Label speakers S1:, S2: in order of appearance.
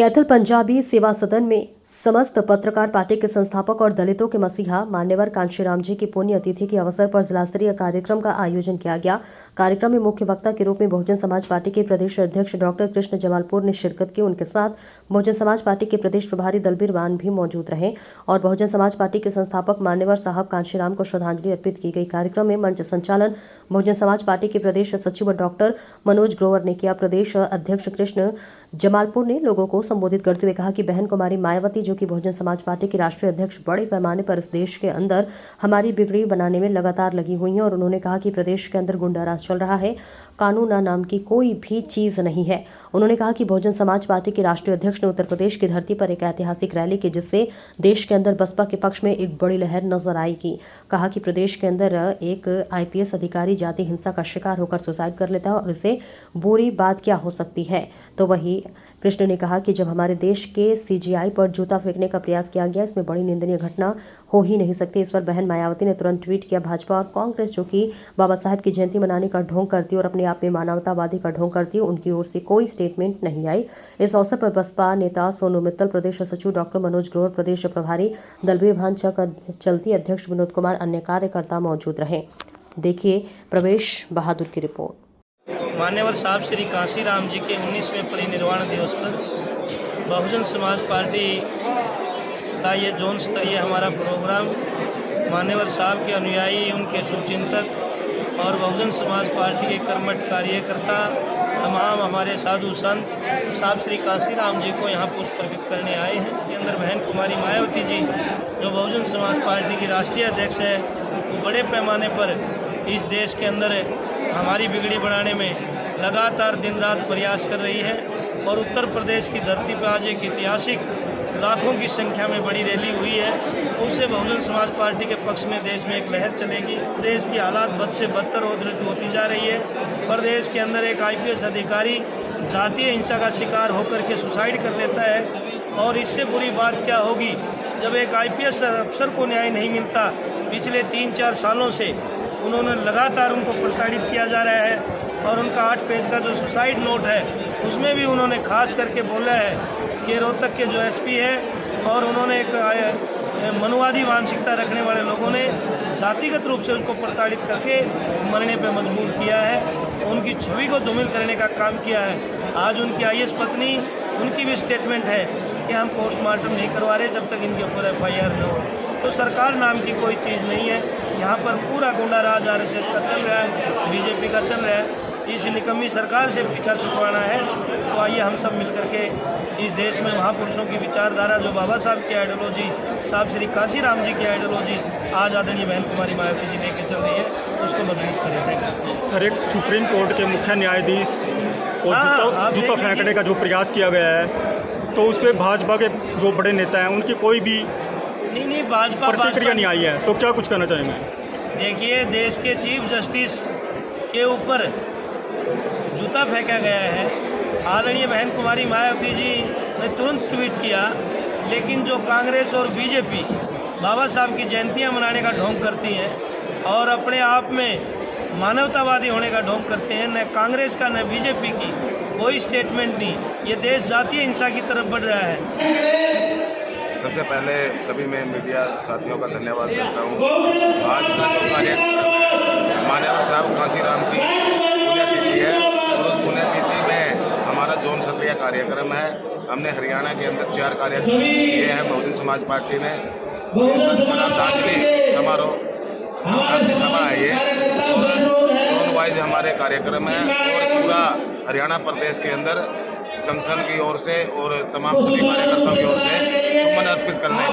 S1: कैथल पंजाबी सेवा सदन में समस्त पत्रकार पार्टी के संस्थापक और दलितों के मसीहा मान्यवर कांशीराम जी की पुण्य तिथि के अवसर पर जिला स्तरीय कार्यक्रम का आयोजन किया गया। कार्यक्रम में मुख्य वक्ता के रूप में बहुजन समाज पार्टी के प्रदेश अध्यक्ष डॉक्टर कृष्ण जमालपुर ने शिरकत की। उनके साथ बहुजन समाज पार्टी के प्रदेश प्रभारी दलबीर वान भी मौजूद रहे और बहुजन समाज पार्टी के संस्थापक मान्यवर साहब कांशीराम को श्रद्धांजलि अर्पित की गई। कार्यक्रम में मंच संचालन बहुजन समाज पार्टी के प्रदेश सचिव डॉक्टर मनोज ग्रोवर ने किया। प्रदेश अध्यक्ष कृष्ण जमालपुर ने लोगों को संबोधित करते हुए कहा कि बहन कुमारी मायावती जो कि बहुजन समाज पार्टी की राष्ट्रीय अध्यक्ष बड़े पैमाने पर इस देश के अंदर हमारी बिगड़ी बनाने में लगातार लगी हुई हैं और उन्होंने कहा कि प्रदेश के अंदर गुंडा राज चल रहा है, कानून नाम की कोई भी चीज नहीं है। उन्होंने कहा कि बहुजन समाज पार्टी के राष्ट्रीय अध्यक्ष ने उत्तर प्रदेश की धरती पर एक ऐतिहासिक रैली की जिससे देश के अंदर बसपा के पक्ष में एक बड़ी लहर नजर आएगी। कहा कि प्रदेश के अंदर एक IPS अधिकारी जाति हिंसा का शिकार होकर सुसाइड कर लेता है और इससे बुरी बात क्या हो सकती है। तो वही कृष्ण ने कहा कि जब हमारे देश के CGI पर जूता फेंकने का प्रयास किया गया, इसमें बड़ी निंदनीय घटना हो ही नहीं सकती। इस पर बहन मायावती ने तुरंत ट्वीट किया, भाजपा और कांग्रेस जो कि बाबा साहब की जयंती मनाने का ढोंग करती और अपने आप में मानवतावादी का ढोंग करती है, उनकी ओर से कोई स्टेटमेंट नहीं आई। इस अवसर पर बसपा नेता सोनू मित्तल, प्रदेश सचिव डॉक्टर मनोज ग्रोवर, प्रदेश प्रभारी दलबीर भान, चलती अध्यक्ष विनोद कुमार, अन्य कार्यकर्ता मौजूद रहे। देखिए प्रवेश बहादुर की रिपोर्ट।
S2: मान्यवर साहब श्री कांशीराम जी के 19वें परिनिर्वाण दिवस पर बहुजन समाज पार्टी का ये जोन स्तरीय हमारा प्रोग्राम मान्यवर साहब के अनुयायी, उनके शुभचिंतक और बहुजन समाज पार्टी के कर्मठ कार्यकर्ता, तमाम हमारे साधु संत साहब श्री कांशीराम जी को यहाँ पुष्प अर्पित करने आए हैं। के अंदर बहन कुमारी मायावती जी जो बहुजन समाज पार्टी की राष्ट्रीय अध्यक्ष है, वो बड़े पैमाने पर इस देश के अंदर हमारी बिगड़ी बनाने में लगातार दिन रात प्रयास कर रही है और उत्तर प्रदेश की धरती पर आज एक ऐतिहासिक लाखों की संख्या में बड़ी रैली हुई है। उससे बहुजन समाज पार्टी के पक्ष में देश में एक लहर चलेगी। देश की हालात बद से बदतर होती जा रही है। प्रदेश के अंदर एक IPS अधिकारी जातीय हिंसा का शिकार होकर के सुसाइड कर लेता है और इससे बुरी बात क्या होगी जब एक IPS अफसर को न्याय नहीं मिलता। पिछले 3-4 सालों से उन्होंने लगातार उनको प्रताड़ित किया जा रहा है और उनका 8 पेज का जो सुसाइड नोट है उसमें भी उन्होंने खास करके बोला है कि रोहतक के जो SP है और उन्होंने एक मनुवादी मानसिकता रखने वाले लोगों ने जातिगत रूप से उसको प्रताड़ित करके मरने पर मजबूर किया है, उनकी छवि को धूमिल करने का काम किया है। आज उनकी IAS पत्नी, उनकी भी स्टेटमेंट है कि हम पोस्टमार्टम नहीं करवा रहे जब तक इनके ऊपर FIR न हो। तो सरकार नाम की कोई चीज़ नहीं है। यहाँ पर पूरा गुंडा राज RSS का चल रहा है, BJP का चल रहा है। इस निकम्मी सरकार से पीछा छुड़वाना है तो आइए हम सब मिलकर के इस देश में महापुरुषों की विचारधारा, जो बाबा साहब की आइडियोलॉजी, साहब श्री कांशीराम जी की आइडियोलॉजी आज आदरणीय बहन कुमारी मायावती जी लेके चल रही है, उसको मजबूत करें।
S3: सर, एक सुप्रीम कोर्ट के मुख्य न्यायाधीश और जूता फेंकने का जो प्रयास किया गया है, तो उस पर भाजपा के जो बड़े नेता हैं उनकी कोई भी
S2: नहीं भाजपा
S3: प्रतिक्रिया नहीं आई है, तो क्या कुछ करना चाहेंगे?
S2: देखिए, देश के चीफ जस्टिस के ऊपर जूता फेंका गया है। आदरणीय बहन कुमारी मायावती जी ने तुरंत ट्वीट किया, लेकिन जो कांग्रेस और BJP बाबा साहब की जयंतियां मनाने का ढोंग करती हैं और अपने आप में मानवतावादी होने का ढोंग करते हैं, न कांग्रेस का न BJP की कोई स्टेटमेंट नहीं। ये देश जातीय हिंसा की तरफ बढ़ रहा है।
S4: सबसे पहले सभी मैं मीडिया साथियों का धन्यवाद करता हूँ। आज का जो कार्यक्रम मान्यवर साहब कांशीराम की पुण्यतिथि है और उस पुण्यतिथि में हमारा जोन स्तरीय कार्यक्रम है। हमने हरियाणा के अंदर 4 कार्यक्रम किए हैं। बहुजन समाज पार्टी ने श्रद्धांजलि समारोह सभा है ये, जोन वाइज हमारे कार्यक्रम है और पूरा हरियाणा प्रदेश के अंदर संगठन की ओर से और तमाम सभी कार्यकर्ताओं की ओर से सुमन अर्पित करने